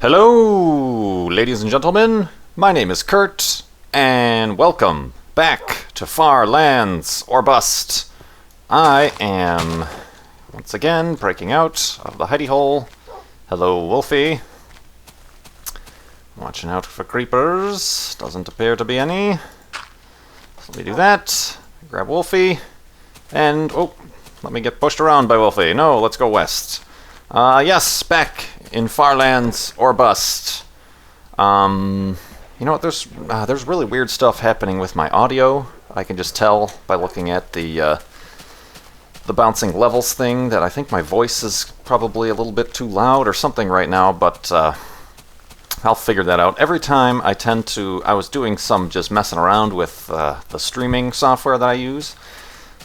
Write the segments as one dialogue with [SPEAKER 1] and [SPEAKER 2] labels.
[SPEAKER 1] Hello, ladies and gentlemen. My name is Kurt, and welcome back to Far Lands or Bust. I am once again breaking out of the hidey hole. Hello, Wolfie. Watching out for creepers. Doesn't appear to be any. So let me do that. Grab Wolfie. And, oh, let me get pushed around by Wolfie. No, let's go west. Yes, back in Far Lands or Bust. You know what, there's really weird stuff happening with my audio. I can just tell by looking at the bouncing levels thing that I think my voice is probably a little bit too loud or something right now, but I'll figure that out. Every time I was doing some just messing around with the streaming software that I use,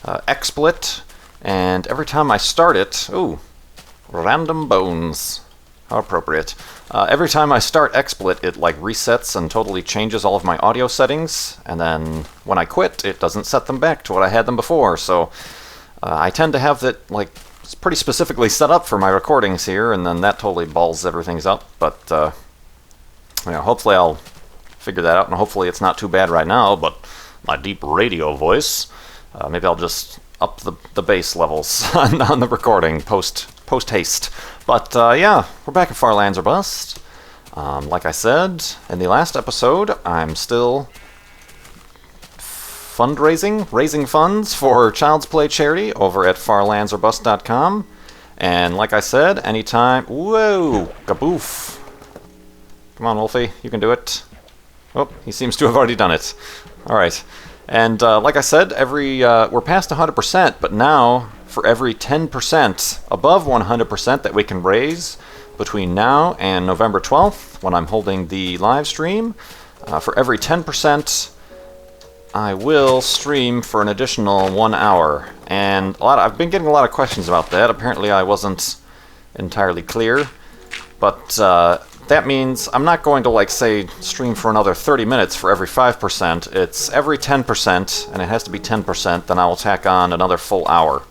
[SPEAKER 1] XSplit, and every time I start it, ooh, random bones. How appropriate. Every time I start XSplit, it like resets and totally changes all of my audio settings, and then when I quit, it doesn't set them back to what I had them before, so I tend to have it like pretty specifically set up for my recordings here, and then that totally balls everything up, but you know, hopefully I'll figure that out, and hopefully it's not too bad right now, but my deep radio voice, maybe I'll just up the bass levels on the recording post-haste. But yeah, we're back at Far Lands or Bust. Like I said in the last episode, I'm still raising funds for Child's Play charity over at farlandsorbust.com. And like I said, anytime... Whoa! Kaboof! Come on, Wolfie, you can do it. Oh, he seems to have already done it. Alright. And like I said, we're past 100%, but now for every 10% above 100% that we can raise between now and November 12th, when I'm holding the live stream, for every 10%, I will stream for an additional 1 hour. And I've been getting a lot of questions about that. Apparently I wasn't entirely clear, but that means I'm not going to, like, say, stream for another 30 minutes for every 5%. It's every 10%, and it has to be 10%, then I will tack on another full hour.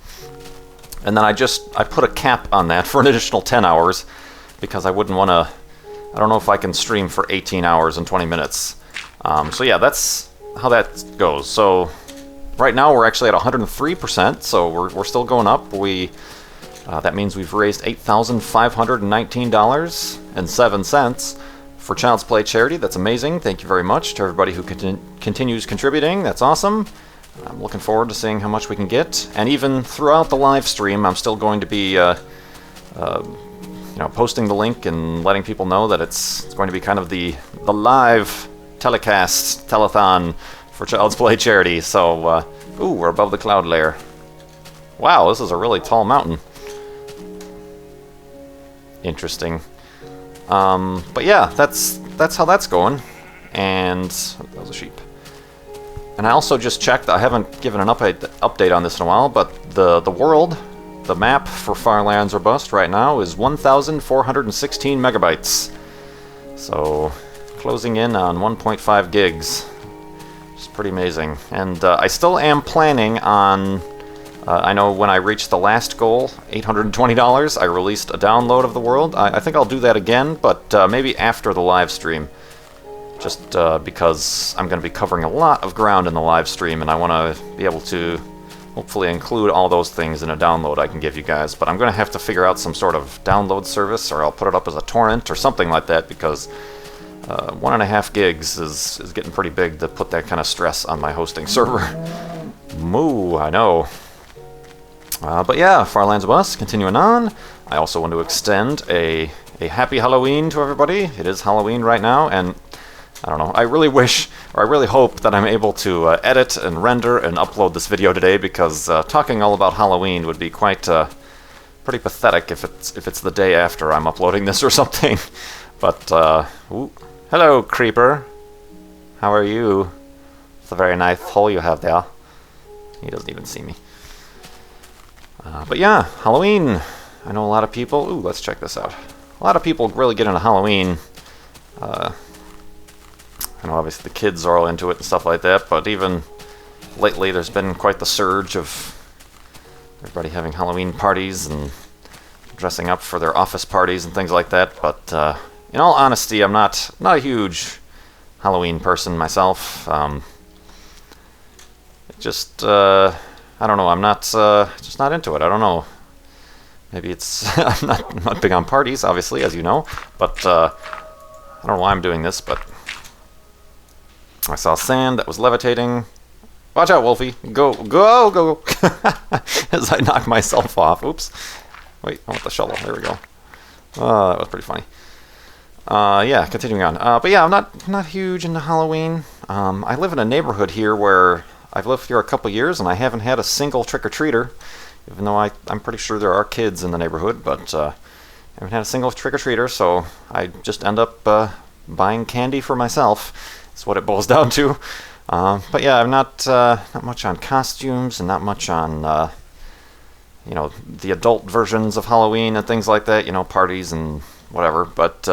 [SPEAKER 1] And then I put a cap on that for an additional 10 hours, because I wouldn't want to... I don't know if I can stream for 18 hours and 20 minutes. So yeah, that's how that goes. So right now we're actually at 103%, so we're still going up. That means we've raised $8,519.07 for Child's Play charity. That's amazing. Thank you very much to everybody who continues contributing. That's awesome. I'm looking forward to seeing how much we can get. And even throughout the live stream, I'm still going to be posting the link and letting people know that it's going to be kind of the live telecast, telethon for Child's Play charity. So, ooh, we're above the cloud layer. Wow, this is a really tall mountain. Interesting. But yeah, that's how that's going. And that was a sheep. And I also just checked. I haven't given an update on this in a while, but the world, the map for Far Lands or Bust right now is 1,416 megabytes. So closing in on 1.5 gigs. It's pretty amazing. And I still am planning on... I know when I reached the last goal, $820, I released a download of the world. I think I'll do that again, but maybe after the live stream. Just because I'm going to be covering a lot of ground in the live stream, and I want to be able to hopefully include all those things in a download I can give you guys. But I'm going to have to figure out some sort of download service, or I'll put it up as a torrent or something like that, because 1.5 gigs is getting pretty big to put that kind of stress on my hosting server. Moo, I know. But yeah, Far Lands or Bust, continuing on. I also want to extend a happy Halloween to everybody. It is Halloween right now, and I don't know, I really wish, or I really hope that I'm able to edit and render and upload this video today, because talking all about Halloween would be quite pretty pathetic if it's the day after I'm uploading this or something. But, ooh, hello, creeper. How are you? It's a very nice hole you have there. He doesn't even see me. But yeah, Halloween. I know a lot of people... Ooh, let's check this out. A lot of people really get into Halloween. I know obviously the kids are all into it and stuff like that, but even lately there's been quite the surge of everybody having Halloween parties and dressing up for their office parties and things like that. But in all honesty, I'm not a huge Halloween person myself. Just I don't know. I'm not just not into it. I don't know. Maybe it's I'm not big on parties, obviously, as you know. But I don't know why I'm doing this. But I saw sand that was levitating. Watch out, Wolfie! Go! As I knock myself off. Oops. Wait, I want the shovel. There we go. That was pretty funny. Yeah, continuing on. But yeah, I'm not huge into Halloween. I live in a neighborhood here where I've lived here a couple years, and I haven't had a single trick-or-treater, even though I'm pretty sure there are kids in the neighborhood, but I haven't had a single trick-or-treater, so I just end up buying candy for myself. That's what it boils down to. But yeah, I'm not much on costumes and not much on the adult versions of Halloween and things like that. Parties and whatever. But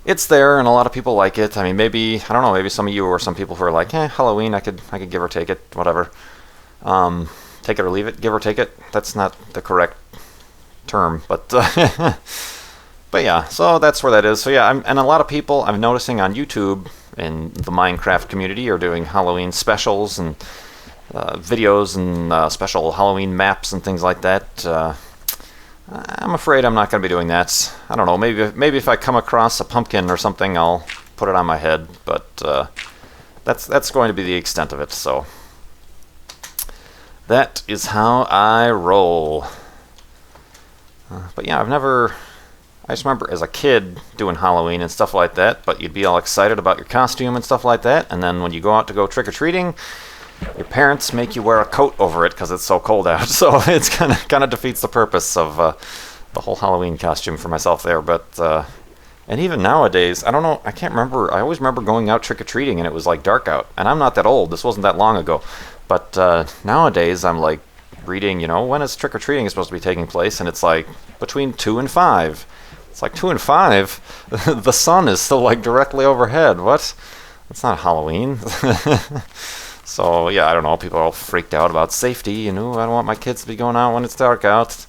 [SPEAKER 1] it's there, and a lot of people like it. I mean, maybe I don't know. Maybe some of you or some people who are like, Halloween, I could give or take it, whatever. Take it or leave it, give or take it. That's not the correct term, but. But yeah, so that's where that is. So yeah, and a lot of people I'm noticing on YouTube in the Minecraft community are doing Halloween specials and videos and special Halloween maps and things like that. I'm afraid I'm not going to be doing that. I don't know. Maybe if I come across a pumpkin or something, I'll put it on my head. But that's going to be the extent of it. So that is how I roll. But yeah, I just remember as a kid doing Halloween and stuff like that, but you'd be all excited about your costume and stuff like that, and then when you go out to go trick-or-treating, your parents make you wear a coat over it because it's so cold out, so it's kind of defeats the purpose of the whole Halloween costume for myself there. But and even nowadays, I don't know, I can't remember, I always remember going out trick-or-treating and it was like dark out, and I'm not that old, this wasn't that long ago, but nowadays I'm like reading, when is trick-or-treating supposed to be taking place, and it's like between 2 and 5. It's like 2 and 5. The sun is still like directly overhead. What? That's not Halloween. So yeah, I don't know. People are all freaked out about safety. I don't want my kids to be going out when it's dark out.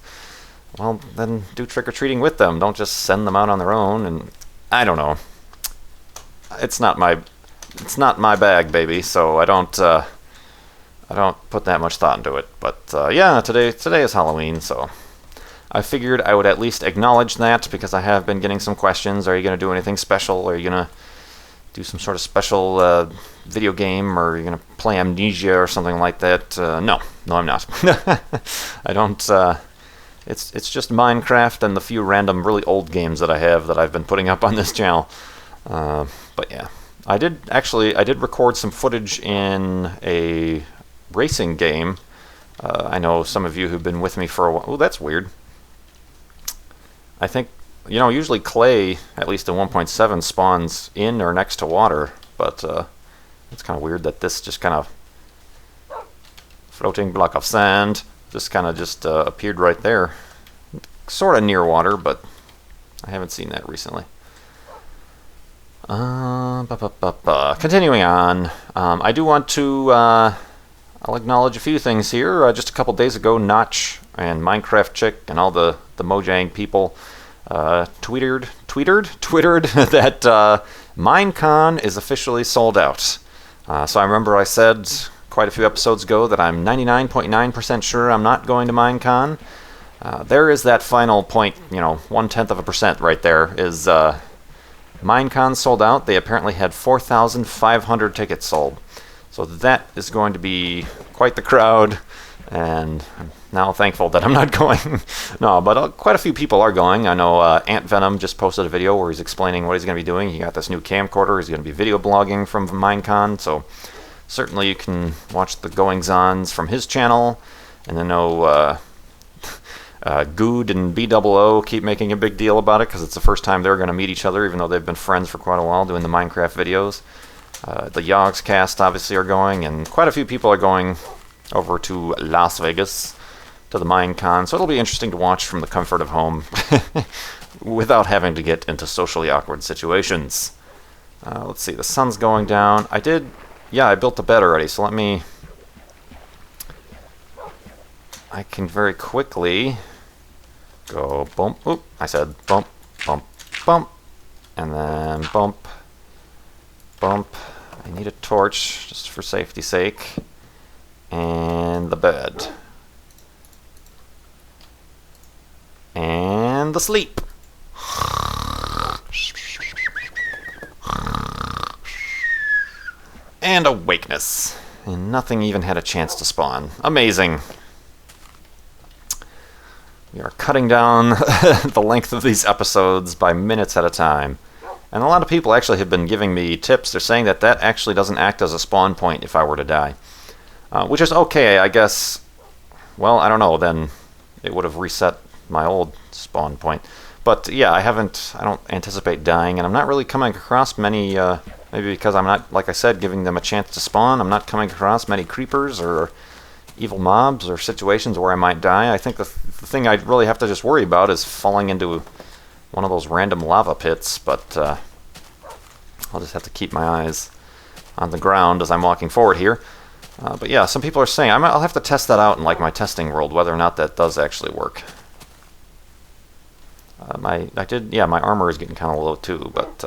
[SPEAKER 1] Well, then do trick or treating with them. Don't just send them out on their own. And I don't know. It's not my bag, baby. So I don't put that much thought into it. But yeah, today is Halloween, so. I figured I would at least acknowledge that because I have been getting some questions. Are you going to do anything special? Are you going to do some sort of special video game? Or are you going to play Amnesia or something like that? No, I'm not. I don't. It's just Minecraft and the few random really old games that I have that I've been putting up on this channel. But yeah, I did record some footage in a racing game. I know some of you who've been with me for a while. Oh, that's weird. I think, usually clay, at least in 1.7, spawns in or next to water, but it's kind of weird that this just kind of floating block of sand just kind of appeared right there. Sort of near water, but I haven't seen that recently. Continuing on, I do want to, I'll acknowledge a few things here. Just a couple days ago, Notch and Minecraft Chick and all the Mojang people twittered that Minecon is officially sold out. So I remember I said quite a few episodes ago that I'm 99.9% sure I'm not going to Minecon. There is that final point, 0.1% right there is Minecon sold out. They apparently had 4,500 tickets sold. So that is going to be quite the crowd, and I'm now thankful that I'm not going. No, but quite a few people are going. I know Ant Venom just posted a video where he's explaining what he's going to be doing. He got this new camcorder. He's going to be video blogging from Minecon, so certainly you can watch the goings-ons from his channel. And I know Good and BOO keep making a big deal about it because it's the first time they're going to meet each other, even though they've been friends for quite a while doing the Minecraft videos. The Yogs cast obviously are going, and quite a few people are going over to Las Vegas to the Minecon, so it'll be interesting to watch from the comfort of home without having to get into socially awkward situations. Let's see, the sun's going down. I built the bed already, so I can very quickly go bump. Oop, I said bump, bump, bump, and then bump, bump. I need a torch, just for safety's sake. And the bed. And the sleep. And awakeness. And nothing even had a chance to spawn. Amazing. We are cutting down the length of these episodes by minutes at a time. And a lot of people actually have been giving me tips. They're saying that that actually doesn't act as a spawn point if I were to die. Which is okay, I guess. Well, I don't know, then it would have reset my old spawn point. But yeah, I don't anticipate dying, and I'm not really coming across many, maybe because I'm not, like I said, giving them a chance to spawn, I'm not coming across many creepers or evil mobs or situations where I might die. I think the thing I really have to just worry about is falling into one of those random lava pits, but I'll just have to keep my eyes on the ground as I'm walking forward here. But yeah, some people are saying, I'll have to test that out in like my testing world, whether or not that does actually work. My armor is getting kind of low too, but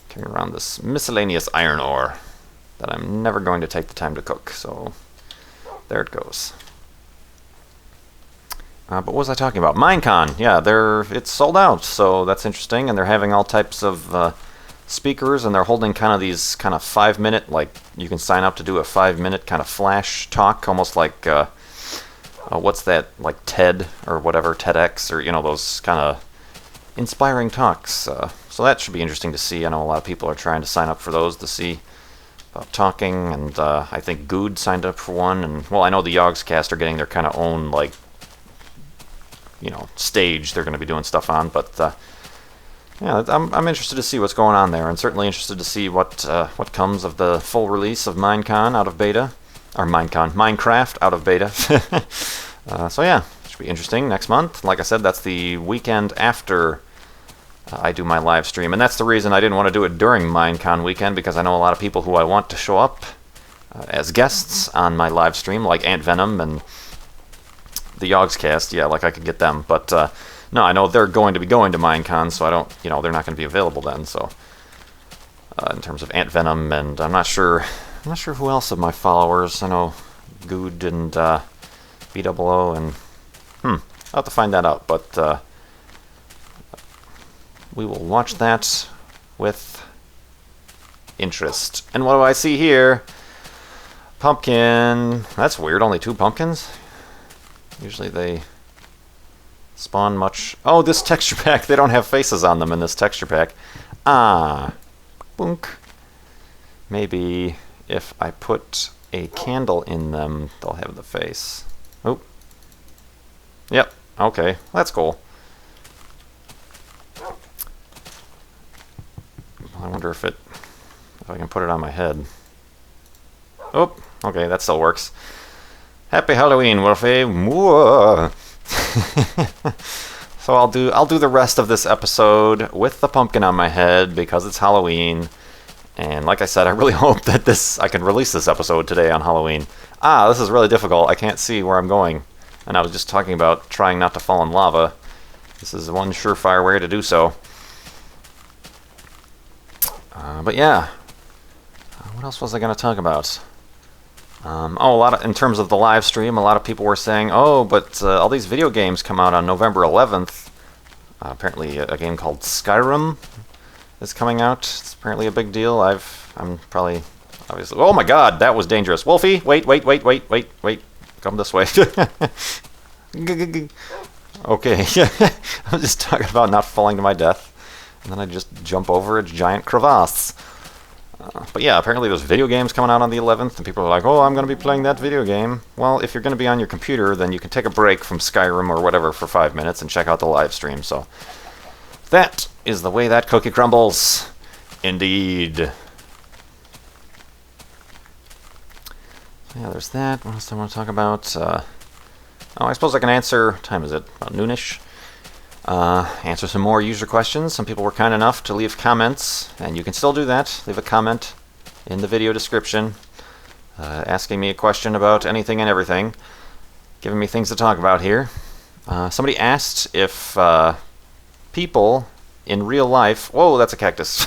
[SPEAKER 1] carrying around this miscellaneous iron ore that I'm never going to take the time to cook, so there it goes. But what was I talking about? Minecon, yeah, it's sold out, so that's interesting, and they're having all types of speakers, and they're holding kind of these kind of 5-minute, like you can sign up to do a 5-minute kind of flash talk, almost like what's that, like TED or whatever, TEDx, or those kind of inspiring talks. So that should be interesting to see. I know a lot of people are trying to sign up for those to see about talking, and I think Good signed up for one, and well, I know the Yogscast are getting their kind of own like stage they're going to be doing stuff on, but yeah, I'm interested to see what's going on there, and certainly interested to see what comes of the full release of Minecon out of beta, or Minecraft out of beta. So yeah, should be interesting next month. Like I said, that's the weekend after I do my live stream, and that's the reason I didn't want to do it during Minecon weekend, because I know a lot of people who I want to show up as guests on my live stream, like Ant Venom and the Yogscast. Yeah, like I could get them, but no, I know they're going to be going to Minecon, so I don't, they're not going to be available then. So in terms of Ant Venom, and I'm not sure who else of my followers. I know Good and B00, and I'll have to find that out, but we will watch that with interest. And what do I see here? Pumpkin. That's weird, only 2 pumpkins? Usually they spawn much. Oh, this texture pack, they don't have faces on them in this texture pack. Boonk. Maybe if I put a candle in them, they'll have the face. Oh. Yep, okay, that's cool. I wonder if I can put it on my head. Oh, okay, that still works. Happy Halloween, Wolfie. So I'll do the rest of this episode with the pumpkin on my head because it's Halloween. And like I said, I really hope that I can release this episode today on Halloween. This is really difficult. I can't see where I'm going. And I was just talking about trying not to fall in lava. This is one surefire way to do so. But yeah. What else was I going to talk about? In terms of the live stream, a lot of people were saying, but all these video games come out on November 11th. Apparently a game called Skyrim is coming out. It's apparently a big deal. I'm probably, obviously, oh my god, that was dangerous. Wolfie, wait. Come this way. Okay, I'm just talking about not falling to my death. And then I just jump over a giant crevasse. But yeah, apparently there's video games coming out on the 11th, and people are like, I'm going to be playing that video game. Well, if you're going to be on your computer, then you can take a break from Skyrim or whatever for 5 minutes and check out the live stream. So that is the way that cookie crumbles. Indeed. Yeah, there's that. What else do I want to talk about? I suppose I can answer, what time is it? About noonish. Answer some more user questions. Some people were kind enough to leave comments, and you can still do that. Leave a comment in the video description, asking me a question about anything and everything, giving me things to talk about here. Somebody asked if people in real life, whoa, that's a cactus.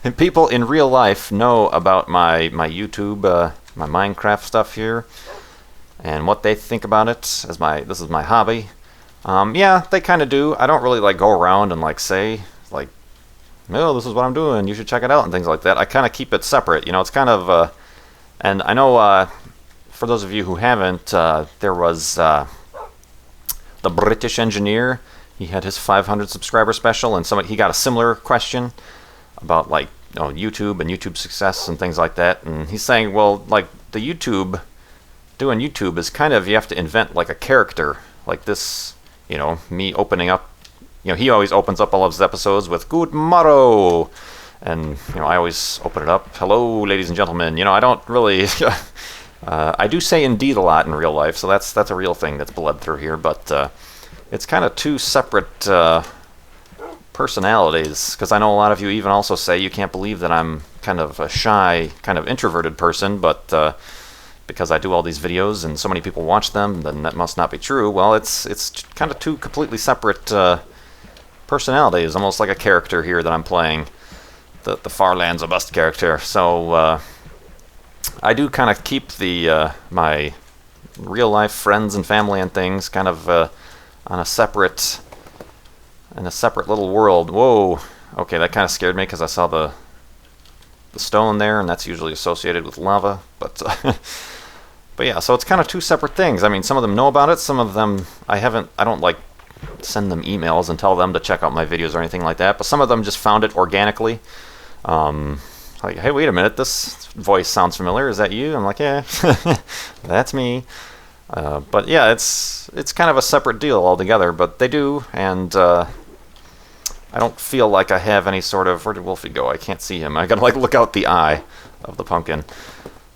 [SPEAKER 1] And people in real life know about my YouTube, my Minecraft stuff here, and what they think about it as this is my hobby. Yeah, they kind of do. I don't really like go around and like say like, oh, this is what I'm doing, you should check it out and things like that. I kind of keep it separate. You know, it's kind of, and I know for those of you who haven't, there was the British engineer. He had his 500 subscriber special, and he got a similar question about like, you know, YouTube and YouTube success and things like that. And he's saying, well, like doing YouTube is kind of, you have to invent like a character like this. You know, me opening up. You know, he always opens up all of his episodes with "Good morrow," and you know, I always open it up, "Hello, ladies and gentlemen." You know, I don't really. I do say "indeed" a lot in real life, so that's a real thing that's bled through here. But it's kind of two separate personalities, because I know a lot of you even also say you can't believe that I'm kind of a shy, kind of introverted person, but because I do all these videos and so many people watch them, then that must not be true. Well, it's kind of two completely separate personalities, almost like a character here that I'm playing, the Farlands of Bust character. So I do kind of keep the my real life friends and family and things kind of in a separate little world. Whoa, okay, that kind of scared me because I saw the stone there, and that's usually associated with lava, but but yeah, so it's kind of two separate things. I mean, some of them know about it, some of them I don't like send them emails and tell them to check out my videos or anything like that, but some of them just found it organically. Like, hey, wait a minute, this voice sounds familiar, is that you? I'm like, yeah, that's me. But yeah, it's kind of a separate deal altogether, but they do, and I don't feel like I have any sort of, where did Wolfie go? I can't see him. I gotta like look out the eye of the pumpkin.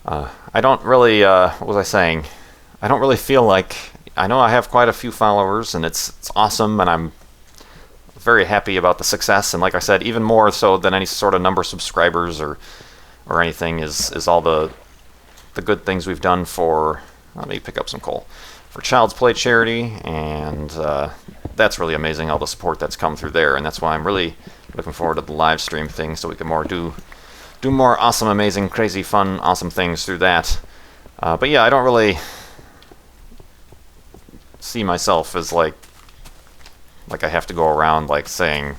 [SPEAKER 1] I don't really, what was I saying? I don't really feel like, I know I have quite a few followers, and it's awesome, and I'm very happy about the success, and like I said, even more so than any sort of number of subscribers or anything is all the good things we've done for, let me pick up some coal, for Child's Play charity, and that's really amazing, all the support that's come through there, and that's why I'm really looking forward to the live stream thing, so we can do more awesome, amazing, crazy, fun, awesome things through that. But yeah, I don't really see myself as like I have to go around like saying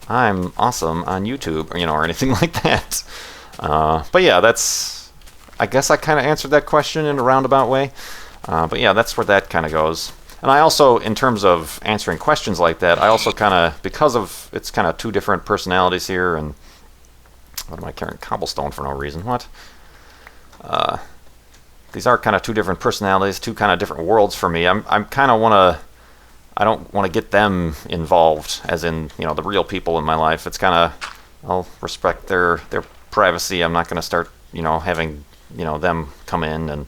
[SPEAKER 1] I'm awesome on YouTube, or, you know, or anything like that. But yeah, I guess I kind of answered that question in a roundabout way. But yeah, that's where that kind of goes. And I also, in terms of answering questions like that, I also kind of, because of it's kind of two different personalities here, and what am I carrying? Cobblestone for no reason. What? These are kind of two different personalities, two kind of different worlds for me. I'm kind of I don't want to get them involved, as in, you know, the real people in my life. It's kind of, I'll respect their privacy. I'm not going to start, you know, having, you know, them come in and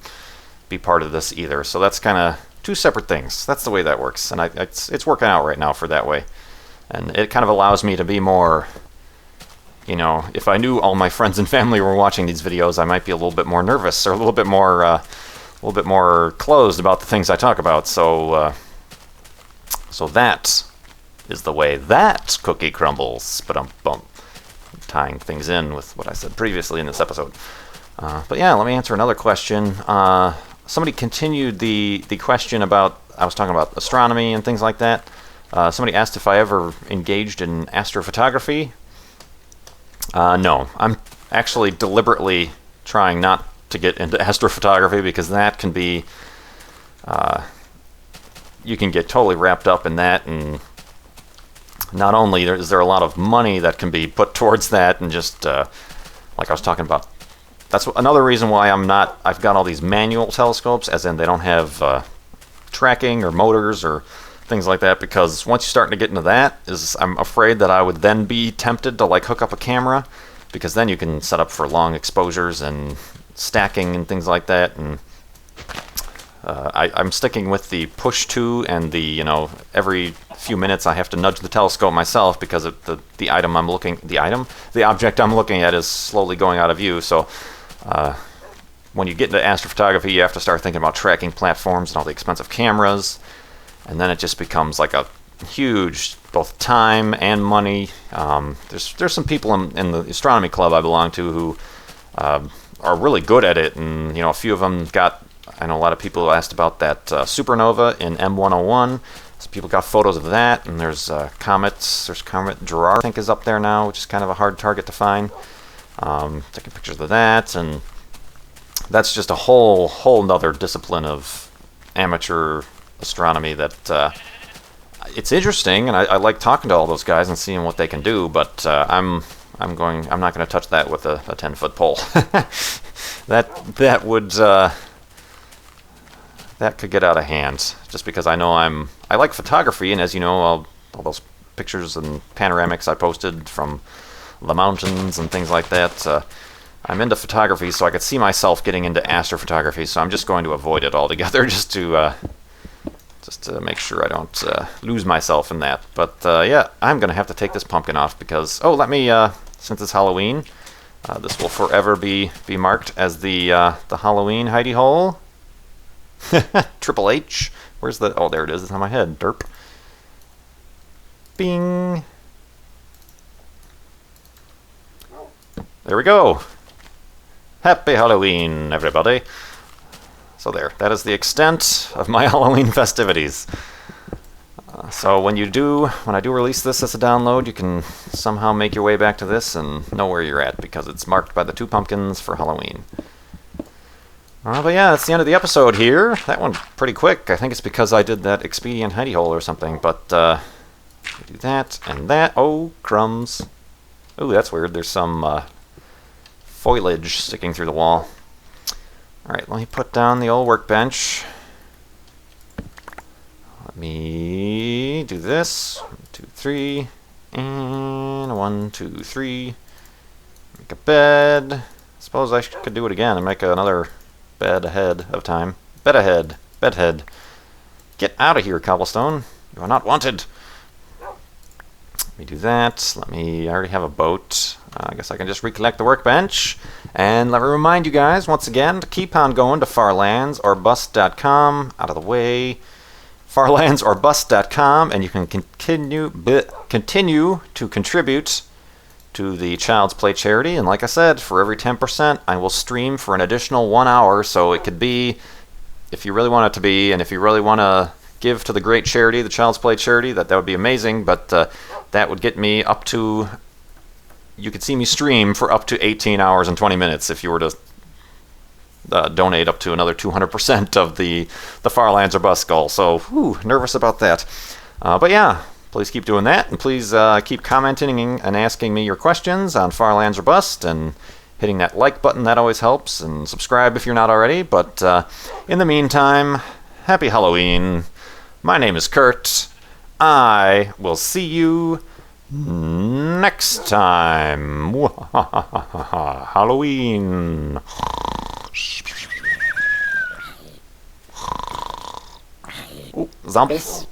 [SPEAKER 1] be part of this either. So that's kind of two separate things. That's the way that works, and it's working out right now for that way. And it kind of allows me to be more, you know, if I knew all my friends and family were watching these videos, I might be a little bit more nervous, or a little bit more closed about the things I talk about. So that is the way that cookie crumbles. But I'm tying things in with what I said previously in this episode. But yeah, let me answer another question. Somebody continued the question about, I was talking about astronomy and things like that. Somebody asked if I ever engaged in astrophotography. No, I'm actually deliberately trying not to get into astrophotography, because that can be, you can get totally wrapped up in that, and not only is there a lot of money that can be put towards that, and just like I was talking about, that's another reason why I've got all these manual telescopes, as in they don't have tracking or motors or things like that, because once you're starting to get into that, I'm afraid that I would then be tempted to like hook up a camera, because then you can set up for long exposures and stacking and things like that, and I'm sticking with the push to, and the, you know, every few minutes I have to nudge the telescope myself, because the object I'm looking at is slowly going out of view. So when you get into astrophotography, you have to start thinking about tracking platforms and all the expensive cameras, and then it just becomes like a huge both time and money. There's some people in the astronomy club I belong to who are really good at it, and a few of them got. I know a lot of people asked about that supernova in M101. So people got photos of that, and there's comets. There's Comet Gerard, I think, is up there now, which is kind of a hard target to find. Taking pictures of that, and that's just a whole nother discipline of amateur astronomy that it's interesting, and I like talking to all those guys and seeing what they can do. But I'm not going to touch that with a 10-foot pole. That could get out of hand, just because I know I like photography, and as you know, all those pictures and panoramics I posted from the mountains and things like that. I'm into photography, so I could see myself getting into astrophotography. So I'm just going to avoid it altogether, just to make sure I don't lose myself in that. But yeah, I'm gonna have to take this pumpkin off because let me since it's Halloween, this will forever be marked as the Halloween hidey hole. Triple H. Where's the... Oh, there it is. It's on my head. Derp. Bing. There we go. Happy Halloween, everybody. So there. That is the extent of my Halloween festivities. So when I do release this as a download, you can somehow make your way back to this and know where you're at, because it's marked by the 2 pumpkins for Halloween. But yeah, that's the end of the episode here. That one pretty quick. I think it's because I did that expedient hidey hole or something. But do that and that. Oh, crumbs. Oh, that's weird. There's some foliage sticking through the wall. Alright, let me put down the old workbench. Let me do this. 1, 2, 3. And 1, 2, 3. Make a bed. Suppose I could do it again and make another... bed ahead of time. Bed ahead. Bedhead. Get out of here, cobblestone. You are not wanted. Let me do that. I already have a boat. I guess I can just recollect the workbench. And let me remind you guys, once again, to keep on going to farlandsorbust.com. Out of the way. farlandsorbust.com, and you can continue to contribute to the Child's Play charity. And like I said, for every 10%, I will stream for an additional 1 hour. So it could be, if you really want it to be, and if you really want to give to the great charity, the Child's Play charity, that would be amazing. But that would get me up to, you could see me stream for up to 18 hours and 20 minutes if you were to donate up to another 200% of the Farlands or Bust goal. So, nervous about that. But yeah. Please keep doing that, and please keep commenting and asking me your questions on Farlands or Bust, and hitting that like button. That always helps, and subscribe if you're not already. But in the meantime, happy Halloween. My name is Kurt. I will see you next time. Halloween. Ooh, zombies.